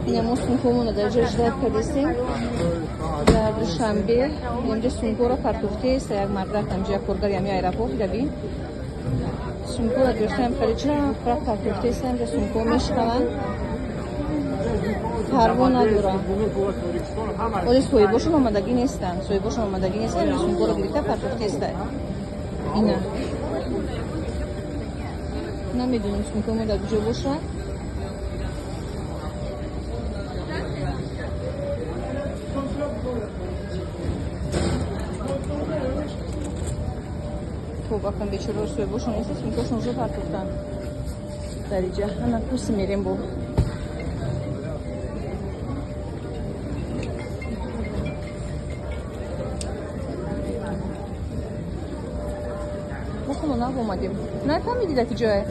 اینم سونکومون در جشن کردیم در دوشنبه اینجا سونکو را پرتوخته است یک مدرک اینجا کورگار یمی ایرپورت دبی سونکو را دوستم کلیچه را پرتوخته است اینجا سونکو میشکنن پروا ندارن ولی سویباشون آمدگی نیستن سویباشون آمدگی نیستن سونکو را گرفته پرتوخته است اینا نمیدونم سونکو در کجا باشه bakın beçiler suyu boşuna ise mikrofonumuzu partıktan darıca hemen kusmerim bu bakın ona bulmadım nereden mi dilek icaya